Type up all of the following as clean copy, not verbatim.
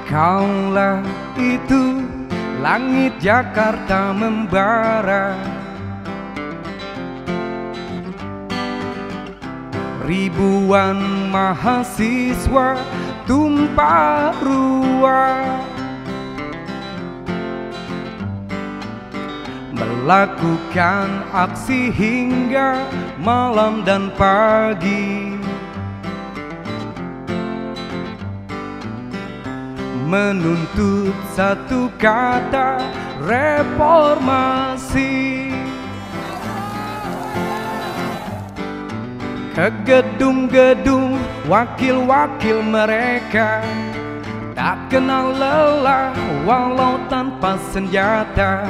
Kaulah itu langit Jakarta membara, ribuan mahasiswa tumpah ruah, melakukan aksi hingga malam dan pagi, menuntut satu kata reformasi. Ke gedung-gedung wakil-wakil mereka, tak kenal lelah walau tanpa senjata,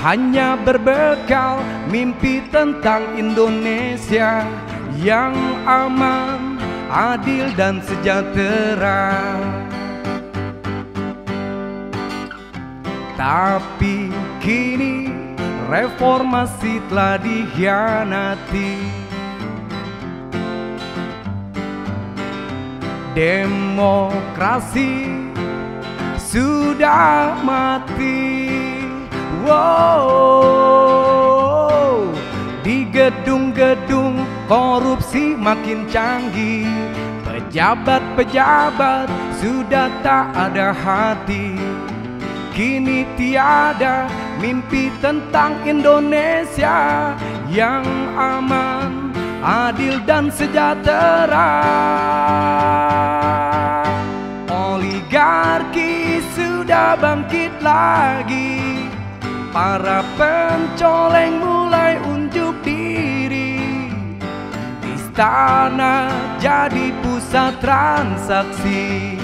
hanya berbekal mimpi tentang Indonesia yang aman, adil dan sejahtera. Tapi kini reformasi telah dikhianati, demokrasi sudah mati. Wow, di gedung-gedung korupsi makin canggih, pejabat-pejabat sudah tak ada hati. Kini tiada mimpi tentang Indonesia yang aman, adil dan sejahtera. Oligarki sudah bangkit lagi, para pencoleng mulai unjuk diri. Istana jadi pusat transaksi,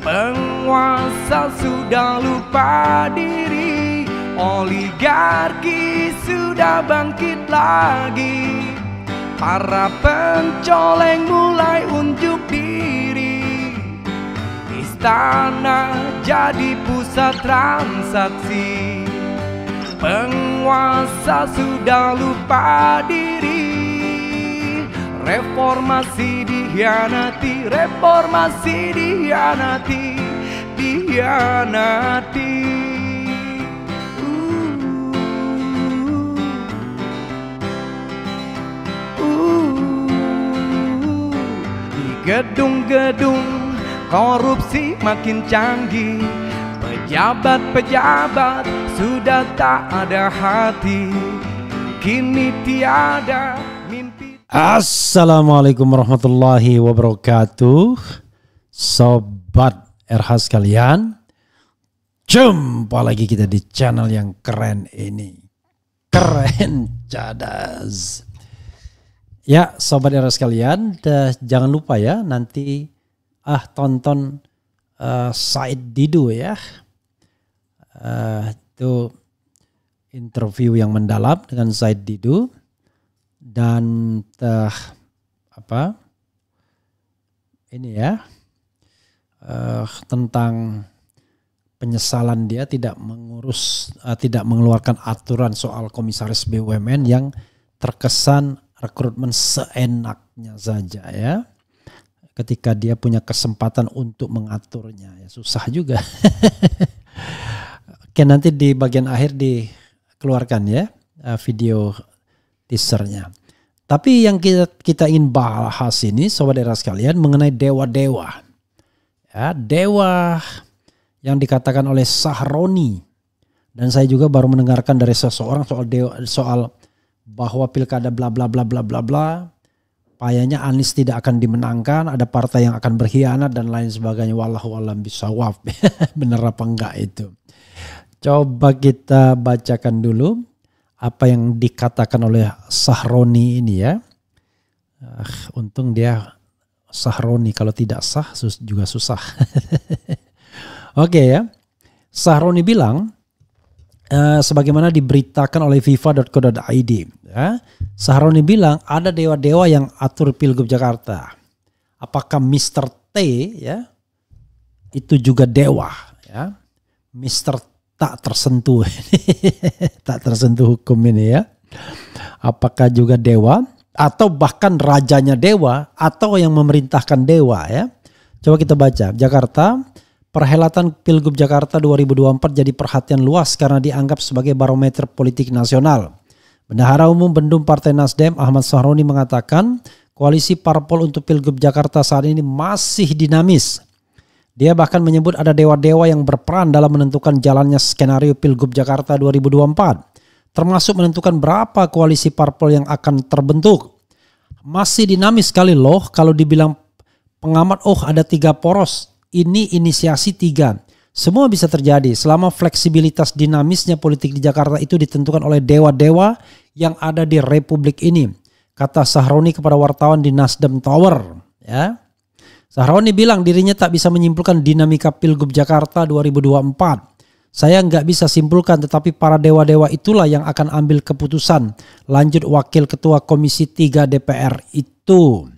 penguasa sudah lupa diri. Oligarki sudah bangkit lagi, para pencoleng mulai unjuk diri. Istana jadi pusat transaksi, penguasa sudah lupa diri. Reformasi dikhianati, reformasi dikhianati, dikhianati. Di gedung-gedung korupsi makin canggih, pejabat-pejabat sudah tak ada hati. Kini tiada mimpi. Assalamualaikum warahmatullahi wabarakatuh, sobat RH sekalian. Jumpa lagi kita di channel yang keren ini, keren cadas. Ya sobat RH sekalian, jangan lupa ya nanti tonton Said Didu ya. Itu interview yang mendalam dengan Said Didu. Dan ini ya tentang penyesalan dia tidak mengeluarkan aturan soal komisaris BUMN yang terkesan rekrutmen seenaknya saja ya, ketika dia punya kesempatan untuk mengaturnya ya susah juga. Oke, nanti di bagian akhir dikeluarkan ya video teasernya. Tapi yang kita ingin bahas ini sobat era sekalian mengenai dewa-dewa. Ya, dewa yang dikatakan oleh Sahroni. Dan saya juga baru mendengarkan dari seseorang soal bahwa pilkada bla bla bla bla bla bla. Payahnya Anies tidak akan dimenangkan, ada partai yang akan berkhianat dan lain sebagainya. Wallahu a'lam bishawab. Benar apa enggak itu? Coba kita bacakan dulu apa yang dikatakan oleh Sahroni ini ya. Untung dia Sahroni, kalau tidak sah juga susah. Oke ya. Sahroni bilang sebagaimana diberitakan oleh fifa.co.id ya. Sahroni bilang ada dewa-dewa yang atur Pilgub Jakarta. Apakah Mr. T ya itu juga dewa ya? Mr. tak tersentuh tak tersentuh hukum ini ya. Apakah juga dewa atau bahkan rajanya dewa atau yang memerintahkan dewa ya. Coba kita baca. Jakarta, perhelatan Pilgub Jakarta 2024 jadi perhatian luas karena dianggap sebagai barometer politik nasional. Bendahara Umum Bendum Partai Nasdem Ahmad Sahroni mengatakan koalisi parpol untuk Pilgub Jakarta saat ini masih dinamis. Dia bahkan menyebut ada dewa-dewa yang berperan dalam menentukan jalannya skenario Pilgub Jakarta 2024, termasuk menentukan berapa koalisi parpol yang akan terbentuk. Masih dinamis sekali loh kalau dibilang pengamat, oh ada 3 poros, ini inisiasi 3. Semua bisa terjadi selama fleksibilitas dinamisnya politik di Jakarta itu ditentukan oleh dewa-dewa yang ada di republik ini, kata Sahroni kepada wartawan di Nasdem Tower. Ya. Sahroni bilang dirinya tak bisa menyimpulkan dinamika Pilgub Jakarta 2024. Saya nggak bisa simpulkan, tetapi para dewa-dewa itulah yang akan ambil keputusan. Lanjut Wakil Ketua Komisi 3 DPR itu.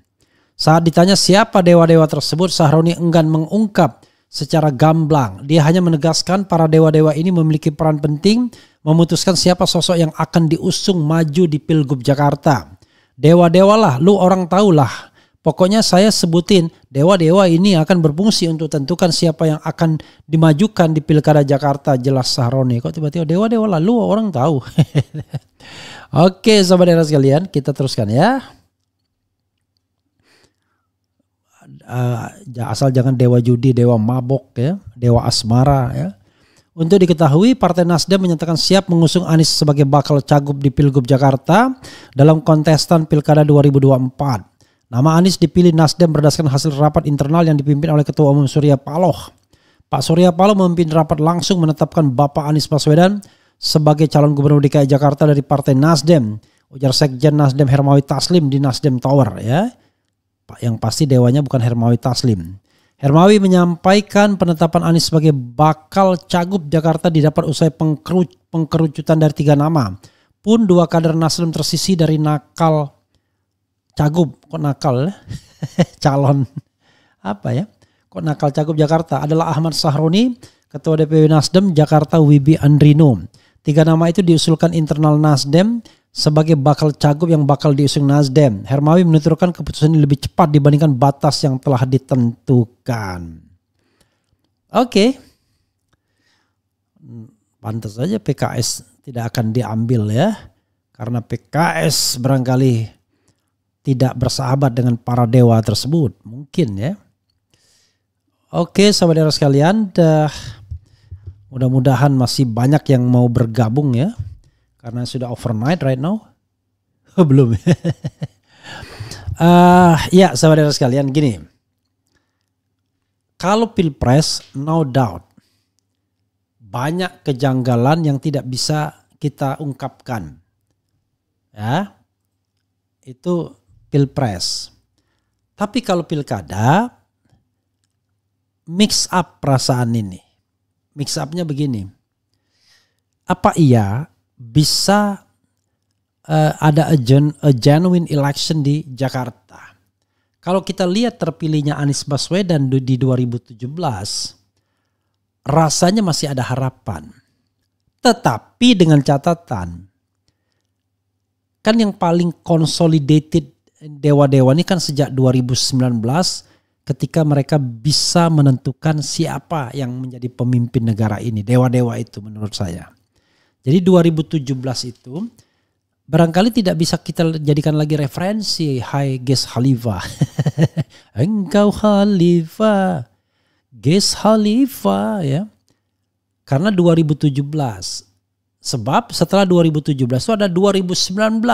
Saat ditanya siapa dewa-dewa tersebut, Sahroni enggan mengungkap secara gamblang. Dia hanya menegaskan para dewa-dewa ini memiliki peran penting memutuskan siapa sosok yang akan diusung maju di Pilgub Jakarta. Dewa-dewa lah, lu orang tahu lah. Pokoknya saya sebutin dewa-dewa ini akan berfungsi untuk tentukan siapa yang akan dimajukan di Pilkada Jakarta, jelas Sahroni. Kok tiba-tiba dewa-dewa lah, lu orang tahu. Oke sobat era sekalian, kita teruskan ya. Asal jangan dewa judi, dewa mabok ya, dewa asmara ya. Untuk diketahui, Partai Nasdem menyatakan siap mengusung Anies sebagai bakal cagup di Pilgub Jakarta dalam kontestan Pilkada 2024. Nama Anies dipilih Nasdem berdasarkan hasil rapat internal yang dipimpin oleh Ketua Umum Surya Paloh. Pak Surya Paloh memimpin rapat langsung menetapkan Bapak Anies Baswedan sebagai calon gubernur DKI Jakarta dari Partai Nasdem. Ujar Sekjen Nasdem Hermawi Taslim di Nasdem Tower ya. Yang pasti dewanya bukan Hermawi Taslim. Hermawi menyampaikan penetapan Anies sebagai bakal cagup Jakarta didapat usai pengkerucutan dari 3 nama. Pun 2 kader Nasdem tersisi dari nakal cagup, kok nakal ya? Calon apa ya? Kok nakal cagup Jakarta adalah Ahmad Sahroni, Ketua DPW Nasdem Jakarta Wibi Andrino. 3 nama itu diusulkan internal Nasdem sebagai bakal cagup yang bakal diusung Nasdem. Hermawi menuturkan keputusan ini lebih cepat dibandingkan batas yang telah ditentukan. Oke. Pantas saja PKS tidak akan diambil ya. Karena PKS barangkali tidak bersahabat dengan para dewa tersebut. Mungkin ya. Oke saudara sekalian. Mudah-mudahan masih banyak yang mau bergabung ya. Karena sudah overnight right now. Belum. Ya saudara sekalian gini. Kalau Pilpres no doubt. Banyak kejanggalan yang tidak bisa kita ungkapkan. Ya. Itu Pilpres. Tapi kalau pilkada mix up perasaan ini. Mix upnya begini. Apa iya bisa ada a genuine election di Jakarta? Kalau kita lihat terpilihnya Anies Baswedan di 2017, rasanya masih ada harapan. Tetapi dengan catatan, kan yang paling consolidated dewa-dewa ini kan sejak 2019 ketika mereka bisa menentukan siapa yang menjadi pemimpin negara ini. Dewa-dewa itu menurut saya. Jadi 2017 itu barangkali tidak bisa kita jadikan lagi referensi. Hai Ges Khalifah. Engkau Khalifah. Ges Khalifah ya. Karena 2017. Sebab setelah 2017 itu ada 2019.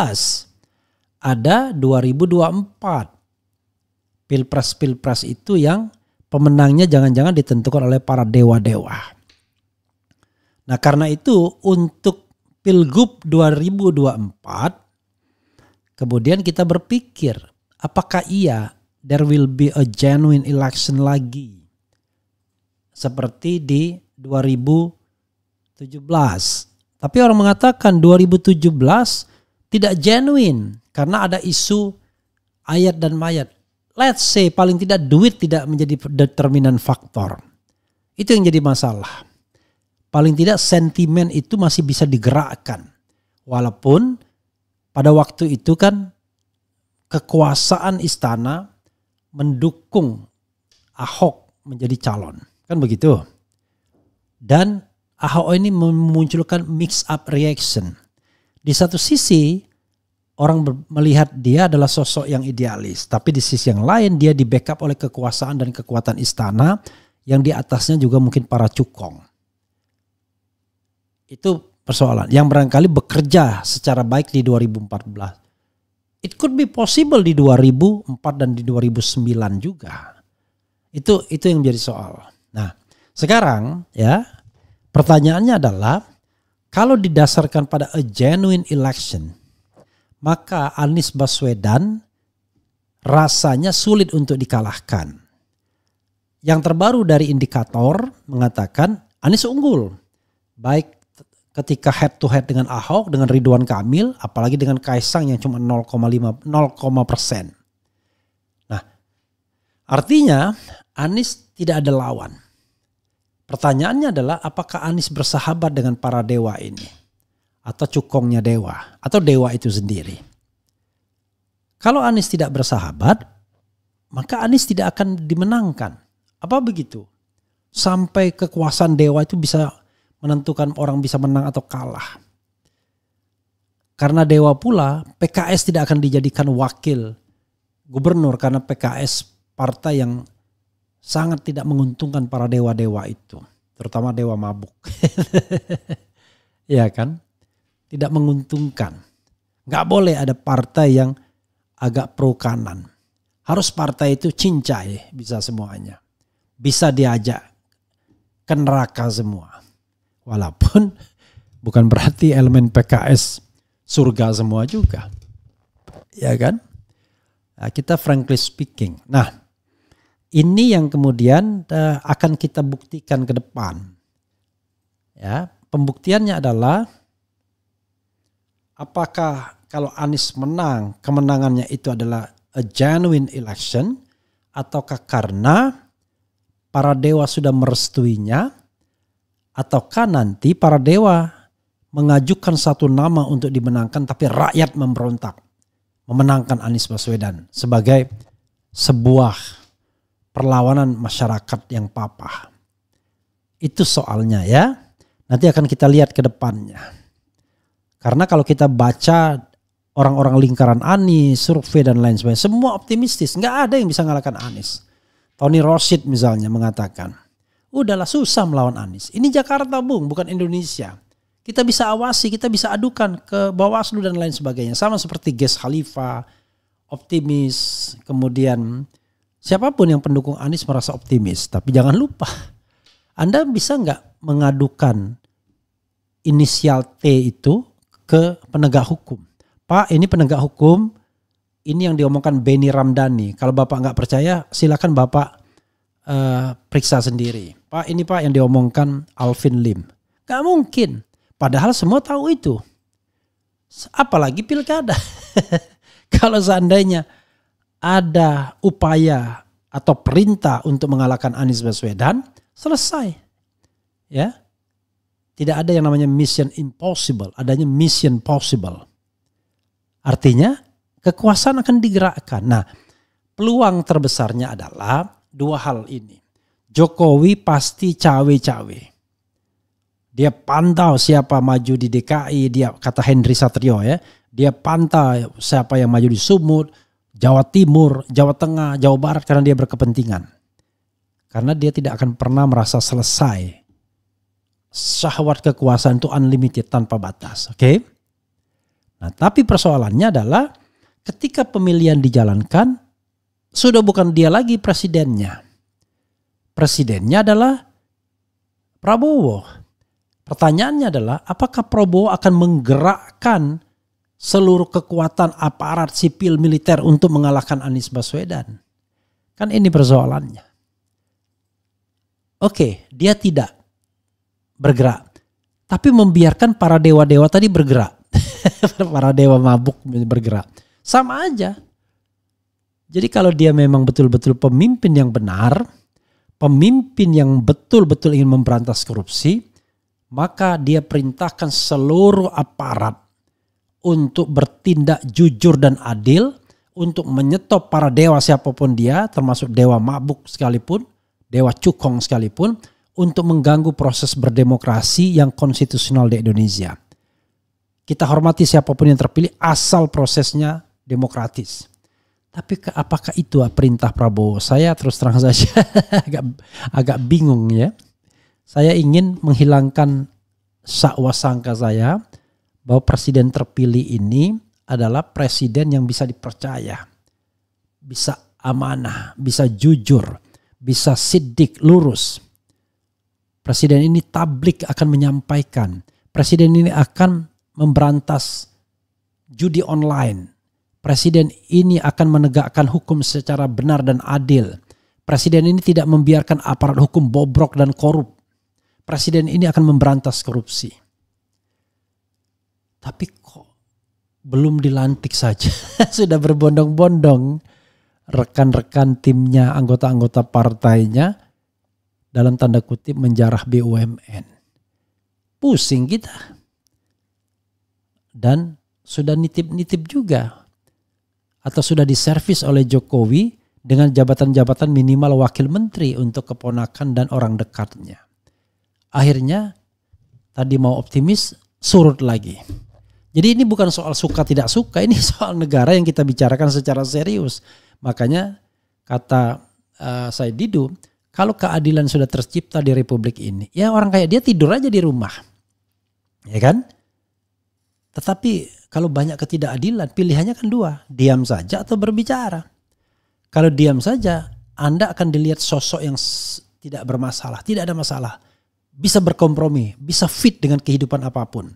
Ada 2024. Pilpres-pilpres itu yang pemenangnya jangan-jangan ditentukan oleh para dewa-dewa. Nah karena itu untuk Pilgub 2024 kemudian kita berpikir apakah iya there will be a genuine election lagi seperti di 2017. Tapi orang mengatakan 2017 tidak genuine karena ada isu ayat dan mayat. Let's say paling tidak duit tidak menjadi determinan faktor. Itu yang jadi masalah. Paling tidak sentimen itu masih bisa digerakkan. Walaupun pada waktu itu kan kekuasaan istana mendukung Ahok menjadi calon. Kan begitu. Dan Ahok ini memunculkan mix up reaction. Di satu sisi orang melihat dia adalah sosok yang idealis. Tapi di sisi yang lain dia di backup oleh kekuasaan dan kekuatan istana. Yang di atasnya juga mungkin para cukong. Itu persoalan yang barangkali bekerja secara baik di 2014. It could be possible di 2004 dan di 2009 juga. Itu yang menjadi soal. Nah, sekarang ya pertanyaannya adalah kalau didasarkan pada a genuine election, maka Anies Baswedan rasanya sulit untuk dikalahkan. Yang terbaru dari indikator mengatakan Anies unggul. Baik ketika head to head dengan Ahok, dengan Ridwan Kamil, apalagi dengan Kaisang yang cuma 0,5%. Nah, artinya Anies tidak ada lawan. Pertanyaannya adalah apakah Anies bersahabat dengan para dewa ini? Atau cukongnya dewa? Atau dewa itu sendiri? Kalau Anies tidak bersahabat, maka Anies tidak akan dimenangkan. Apa begitu? Sampai kekuasaan dewa itu bisa menentukan orang bisa menang atau kalah. Karena dewa pula, PKS tidak akan dijadikan wakil gubernur karena PKS partai yang sangat tidak menguntungkan para dewa-dewa itu. Terutama dewa mabuk. Ya kan? Tidak menguntungkan. Gak boleh ada partai yang agak pro kanan. Harus partai itu cincai bisa semuanya. Bisa diajak ke neraka semua. Walaupun bukan berarti elemen PKS surga semua juga. Ya kan? Nah, kita frankly speaking. Nah, ini yang kemudian akan kita buktikan ke depan. Ya, pembuktiannya adalah apakah kalau Anies menang, kemenangannya itu adalah a genuine election ataukah karena para dewa sudah merestuinya, ataukah nanti para dewa mengajukan satu nama untuk dimenangkan tapi rakyat memberontak memenangkan Anies Baswedan sebagai sebuah perlawanan masyarakat yang papa. Itu soalnya ya. Nanti akan kita lihat ke depannya. Karena kalau kita baca orang-orang lingkaran Anies, survei dan lain sebagainya, semua optimistis. Nggak ada yang bisa ngalahkan Anies. Tony Rosid misalnya mengatakan, udahlah susah melawan Anies. Ini Jakarta Bung, bukan Indonesia. Kita bisa awasi, kita bisa adukan ke Bawaslu dan lain sebagainya. Sama seperti Ges Khalifa, optimis. Kemudian siapapun yang pendukung Anies merasa optimis. Tapi jangan lupa, Anda bisa nggak mengadukan inisial T itu ke penegak hukum. Pak, ini penegak hukum. Ini yang diomongkan Benny Ramdhani. Kalau Bapak nggak percaya, silakan Bapak periksa sendiri. Pak, ini Pak yang diomongkan Alvin Lim. Gak mungkin. Padahal semua tahu itu. Apalagi pilkada. Kalau seandainya ada upaya atau perintah untuk mengalahkan Anies Baswedan, selesai. Ya. Tidak ada yang namanya mission impossible. Adanya mission possible. Artinya kekuasaan akan digerakkan. Nah, peluang terbesarnya adalah dua hal ini. Jokowi pasti cawe-cawe. Dia pantau siapa maju di DKI, dia kata Henry Satrio ya. Dia pantau siapa yang maju di Sumut, Jawa Timur, Jawa Tengah, Jawa Barat karena dia berkepentingan. Karena dia tidak akan pernah merasa selesai. Syahwat kekuasaan itu unlimited tanpa batas, oke? Nah, tapi persoalannya adalah ketika pemilihan dijalankan, sudah bukan dia lagi presidennya. Presidennya adalah Prabowo. Pertanyaannya adalah apakah Prabowo akan menggerakkan seluruh kekuatan aparat sipil militer untuk mengalahkan Anies Baswedan? Kan ini persoalannya. Oke, dia tidak bergerak. Tapi membiarkan para dewa-dewa tadi bergerak. Para dewa mabuk bergerak. Sama aja. Jadi kalau dia memang betul-betul pemimpin yang benar, pemimpin yang betul-betul ingin memberantas korupsi, maka dia perintahkan seluruh aparat untuk bertindak jujur dan adil, untuk menyetop para dewa siapapun dia, termasuk dewa mabuk sekalipun, dewa cukong sekalipun, untuk mengganggu proses berdemokrasi yang konstitusional di Indonesia. Kita hormati siapapun yang terpilih asal prosesnya demokratis. Tapi apakah itu perintah Prabowo? Saya terus terang saja agak bingung ya. Saya ingin menghilangkan sangka saya bahwa presiden terpilih ini adalah presiden yang bisa dipercaya, bisa amanah, bisa jujur, bisa sidik, lurus. Presiden ini tablik akan menyampaikan. Presiden ini akan memberantas judi online. Presiden ini akan menegakkan hukum secara benar dan adil. Presiden ini tidak membiarkan aparat hukum bobrok dan korup. Presiden ini akan memberantas korupsi. Tapi kok belum dilantik saja sudah berbondong-bondong rekan-rekan timnya, anggota-anggota partainya dalam tanda kutip menjarah BUMN. Pusing kita. Dan sudah nitip-nitip juga atau sudah diservis oleh Jokowi dengan jabatan-jabatan minimal wakil menteri untuk keponakan dan orang dekatnya. Akhirnya tadi mau optimis, surut lagi. Jadi ini bukan soal suka tidak suka, ini soal negara yang kita bicarakan secara serius. Makanya kata Said Didu, kalau keadilan sudah tercipta di republik ini, ya orang kayak dia tidur aja di rumah. Ya kan? Tetapi kalau banyak ketidakadilan, pilihannya kan dua, diam saja atau berbicara. Kalau diam saja, Anda akan dilihat sosok yang tidak bermasalah, tidak ada masalah. Bisa berkompromi, bisa fit dengan kehidupan apapun,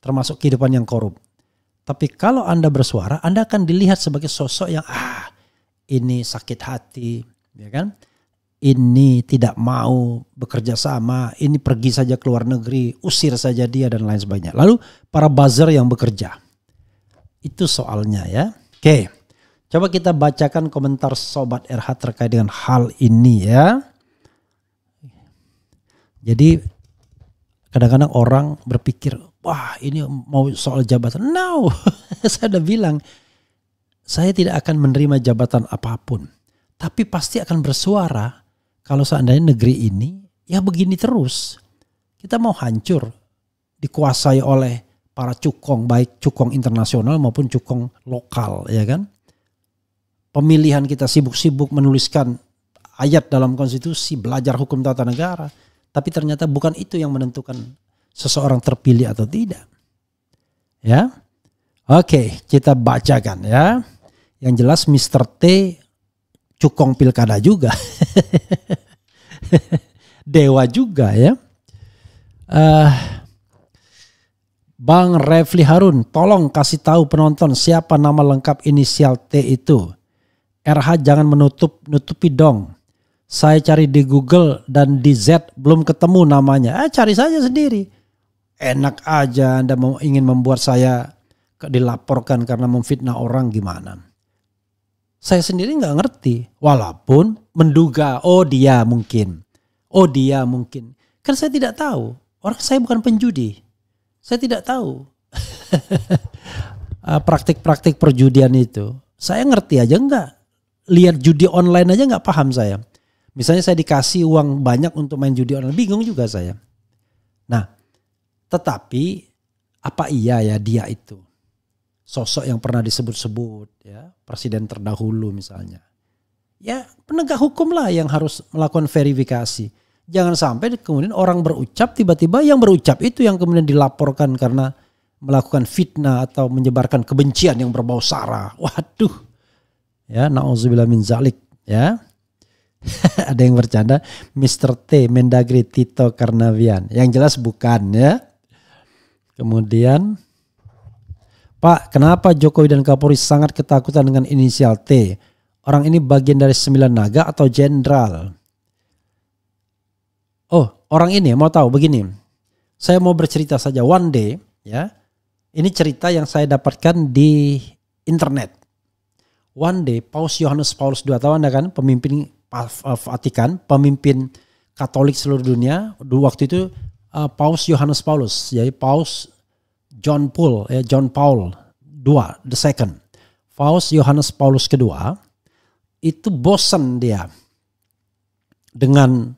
termasuk kehidupan yang korup. Tapi kalau Anda bersuara, Anda akan dilihat sebagai sosok yang ini sakit hati, ya kan? Ini tidak mau bekerja sama, ini pergi saja ke luar negeri, usir saja dia dan lain sebagainya. Lalu para buzzer yang bekerja. Itu soalnya ya. Oke, coba kita bacakan komentar Sobat RH terkait dengan hal ini ya. Jadi kadang-kadang orang berpikir, wah ini mau soal jabatan. No, saya udah bilang, saya tidak akan menerima jabatan apapun. Tapi pasti akan bersuara kalau seandainya negeri ini ya begini terus. Kita mau hancur, dikuasai oleh para cukong, baik cukong internasional maupun cukong lokal, ya kan? Pemilihan kita sibuk-sibuk menuliskan ayat dalam konstitusi, belajar hukum tata negara, tapi ternyata bukan itu yang menentukan seseorang terpilih atau tidak. Ya. Oke, kita bacakan ya. Yang jelas Mr. T cukong pilkada juga. Dewa juga ya. Bang Refli Harun, tolong kasih tahu penonton siapa nama lengkap inisial T itu. RH jangan nutupi dong. Saya cari di Google dan di Z belum ketemu namanya. Cari saja sendiri. Enak aja Anda ingin membuat saya dilaporkan karena memfitnah orang gimana. Saya sendiri nggak ngerti. Walaupun menduga, oh dia mungkin. Kan saya tidak tahu. Orang saya bukan penjudi. Saya tidak tahu praktik-praktik perjudian itu. Saya ngerti aja enggak. Lihat judi online aja nggak paham saya. Misalnya saya dikasih uang banyak untuk main judi online, bingung juga saya. Nah, tetapi apa iya ya dia itu sosok yang pernah disebut-sebut ya, presiden terdahulu misalnya. Ya penegak hukum lah yang harus melakukan verifikasi. Jangan sampai kemudian orang berucap, tiba-tiba yang berucap itu yang kemudian dilaporkan karena melakukan fitnah atau menyebarkan kebencian yang berbau sara. Waduh. Ya, na'udzubillah min zalik ya. Ada yang bercanda, Mr. T Mendagri Tito Karnavian. Yang jelas bukan ya. Kemudian, Pak, kenapa Jokowi dan Kapolri sangat ketakutan dengan inisial T? Orang ini bagian dari 9 naga atau jenderal? Oh, orang ini mau tahu begini. Saya mau bercerita saja one day ya. Ini cerita yang saya dapatkan di internet. One day Paus Yohanes Paulus II, tahu Anda kan, pemimpin Vatikan, pemimpin Katolik seluruh dunia. Waktu itu Paus Yohanes Paulus, jadi Paus John Paul II, the second. Paus Yohanes Paulus II itu bosan dia dengan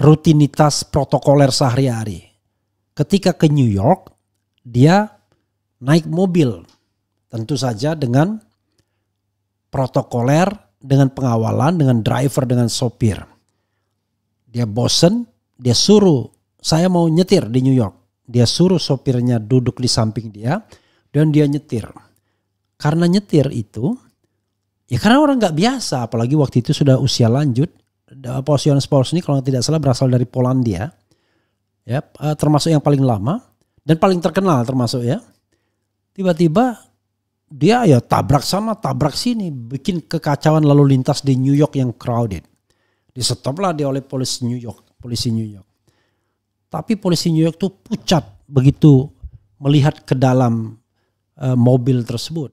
rutinitas protokoler sehari-hari. Ketika ke New York, dia naik mobil, tentu saja dengan protokoler, dengan pengawalan, dengan driver, dengan sopir. Dia bosen, dia suruh, saya mau nyetir di New York. Dia suruh sopirnya duduk di samping dia dan dia nyetir. Karena nyetir itu, ya karena orang nggak biasa, apalagi waktu itu sudah usia lanjut. Paus Yohanes Paulus ini kalau tidak salah berasal dari Polandia, ya, termasuk yang paling lama dan paling terkenal termasuk ya. Tiba-tiba dia ya tabrak sana, tabrak sini, bikin kekacauan lalu lintas di New York yang crowded. Disetoplah dia oleh polisi New York. Tapi polisi New York tuh pucat begitu melihat ke dalam mobil tersebut.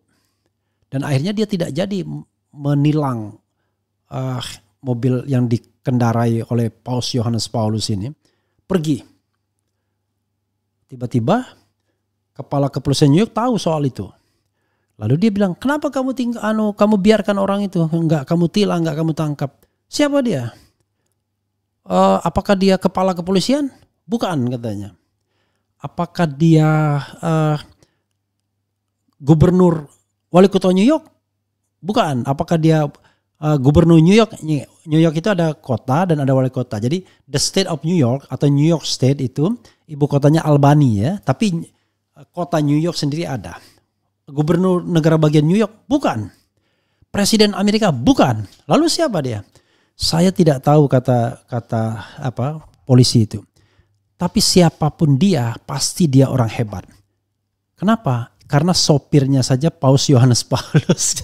Dan akhirnya dia tidak jadi menilang mobil yang dikendarai oleh Paus Yohanes Paulus ini. Pergi. Tiba-tiba kepala kepolisian New York tahu soal itu. Lalu dia bilang, kenapa kamu kamu biarkan orang itu? Enggak kamu tilang, enggak kamu tangkap. Siapa dia? Apakah dia kepala kepolisian? Bukan, katanya. Apakah dia gubernur wali kota New York? Bukan. Apakah dia gubernur New York? New York itu ada kota dan ada wali kota. Jadi the state of New York atau New York State itu ibu kotanya Albany ya. Tapi kota New York sendiri ada. Gubernur negara bagian New York? Bukan. Presiden Amerika? Bukan. Lalu siapa dia? Saya tidak tahu kata polisi itu. Tapi siapapun dia, pasti dia orang hebat. Kenapa? Karena sopirnya saja Paus Yohanes Paulus.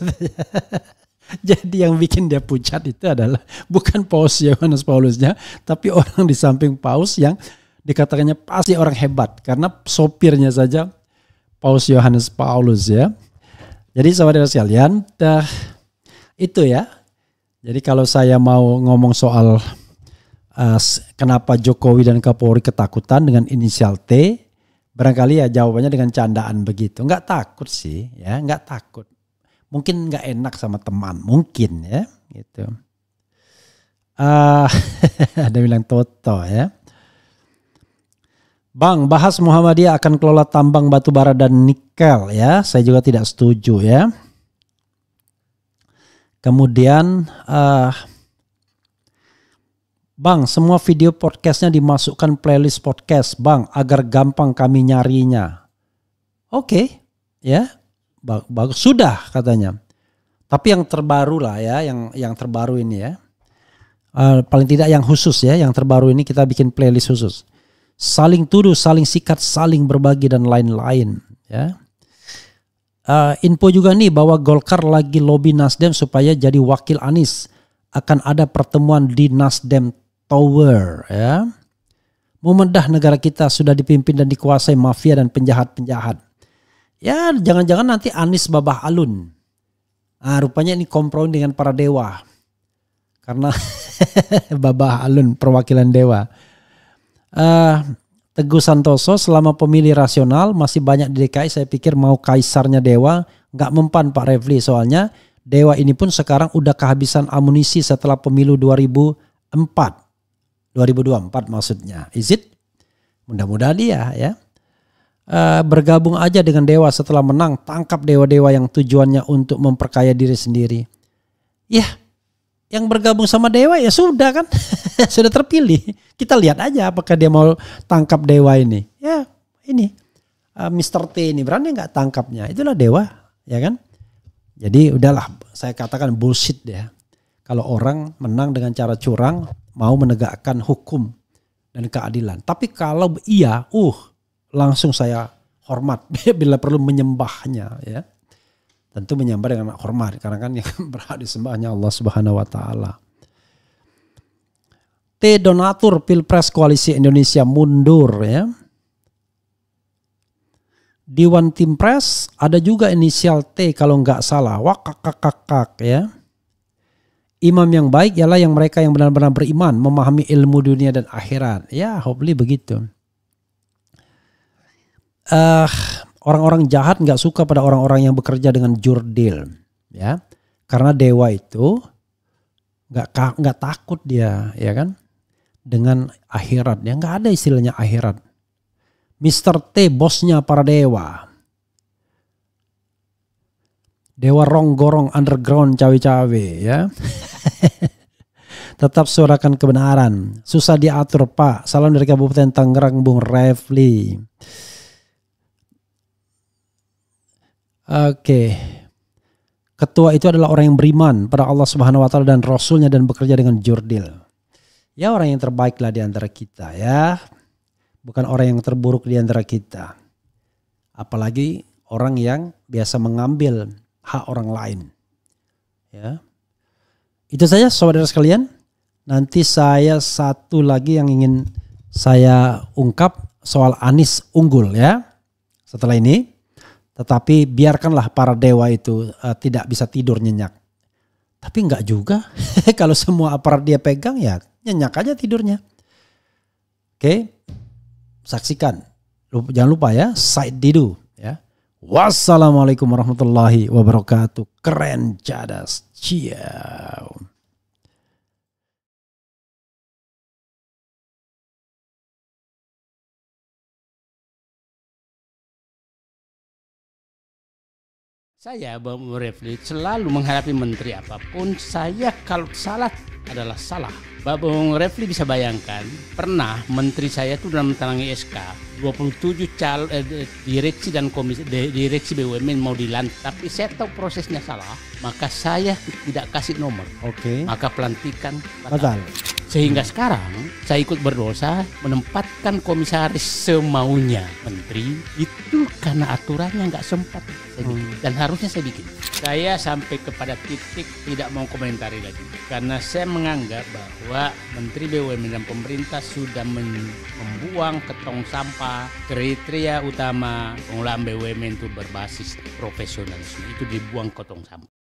Jadi yang bikin dia pucat itu adalah bukan Paus Yohanes Paulusnya, tapi orang di samping Paus yang dikatakannya pasti orang hebat. Karena sopirnya saja Paus Yohanes Paulus ya. Jadi saudara sekalian, itu ya. Jadi kalau saya mau ngomong soal kenapa Jokowi dan Kapolri ketakutan dengan inisial T, barangkali ya jawabannya dengan candaan begitu. Enggak takut sih ya, enggak takut. Mungkin enggak enak sama teman, mungkin ya gitu. Ada bilang Toto ya. Bang, bahas Muhammadiyah akan kelola tambang batu bara dan nikel ya. Saya juga tidak setuju ya. Kemudian Bang, semua video podcastnya dimasukkan playlist podcast Bang agar gampang kami nyarinya. Oke, ya bagus sudah katanya. Tapi yang terbaru lah ya, yang terbaru ini ya. Paling tidak yang khusus ya, yang terbaru ini kita bikin playlist khusus. Saling tuduh, saling sikat, saling berbagi dan lain-lain ya. Info juga nih bahwa Golkar lagi lobby Nasdem supaya jadi wakil Anies. Akan ada pertemuan di Nasdem Tower ya. Membedah negara kita sudah dipimpin dan dikuasai mafia dan penjahat-penjahat. Ya jangan-jangan nanti Anies Babah Alun. Rupanya ini kompromi dengan para dewa. Karena Babah Alun perwakilan dewa. Teguh Santoso, selama pemilih rasional masih banyak di DKI, saya pikir mau kaisarnya dewa nggak mempan Pak Refli, soalnya dewa ini pun sekarang udah kehabisan amunisi setelah pemilu 2024 maksudnya. Is it? Mudah-mudahan dia ya. Bergabung aja dengan dewa setelah menang, tangkap dewa-dewa yang tujuannya untuk memperkaya diri sendiri. Ya, yang bergabung sama dewa ya sudah kan. Sudah terpilih. Kita lihat aja apakah dia mau tangkap dewa ini. Ya ini Mr. T ini berani nggak tangkapnya. Itulah dewa ya kan. Jadi udahlah saya katakan bullshit ya. Kalau orang menang dengan cara curang mau menegakkan hukum dan keadilan. Tapi kalau iya langsung saya hormat. Bila perlu menyembahnya ya. Tentu menyembah dengan hormat karena kan yang berhak disembahnya Allah Subhanahu wa taala. T donatur Pilpres Koalisi Indonesia mundur ya. Dewan Timpres ada juga inisial T kalau nggak salah. Wakakakakak ya. Imam yang baik ialah yang mereka yang benar-benar beriman, memahami ilmu dunia dan akhirat. Ya, hopefully begitu. Orang-orang jahat nggak suka pada orang-orang yang bekerja dengan jurdil, ya, karena dewa itu nggak takut dia, ya kan, dengan akhirat. Ya nggak ada istilahnya akhirat. Mr. T bosnya para dewa. Dewa ronggorong underground cawe-cawe, ya. Tetap suarakan kebenaran. Susah diatur, Pak. Salam dari Kabupaten Tangerang, Bung Refli. Oke. Ketua itu adalah orang yang beriman pada Allah Subhanahu wa taala dan Rasulnya dan bekerja dengan jurdil. Ya, orang yang terbaiklah di antara kita, ya. Bukan orang yang terburuk di antara kita. Apalagi orang yang biasa mengambil hak orang lain. Ya. Itu saja saudara sekalian. Nanti saya satu lagi yang ingin saya ungkap soal Anies unggul, ya. Setelah ini. Tetapi biarkanlah para dewa itu tidak bisa tidur nyenyak. Tapi enggak juga. Kalau semua aparat dia pegang ya nyenyak aja tidurnya. Oke. Saksikan. Jangan lupa ya. Said Didu. Ya. Wassalamualaikum warahmatullahi wabarakatuh. Keren cadas. Ciao. Saya, Bang Refli, selalu menghadapi menteri apapun, saya kalau salah adalah salah. Bang Refli bisa bayangkan, pernah menteri saya itu dalam menandangi SK, 27 direksi dan komisi direksi BUMN mau dilantik, tapi saya tahu prosesnya salah, maka saya tidak kasih nomor. Oke. Maka pelantikan Batal. Sehingga sekarang saya ikut berdosa menempatkan komisaris semaunya menteri itu karena aturannya nggak sempat dan harusnya saya bikin. Saya sampai kepada titik tidak mau komentari lagi karena saya menganggap bahwa Menteri BUMN dan pemerintah sudah membuang ke tong sampah. Kriteria utama pengelolaan BUMN itu berbasis profesionalisme itu dibuang ke tong sampah.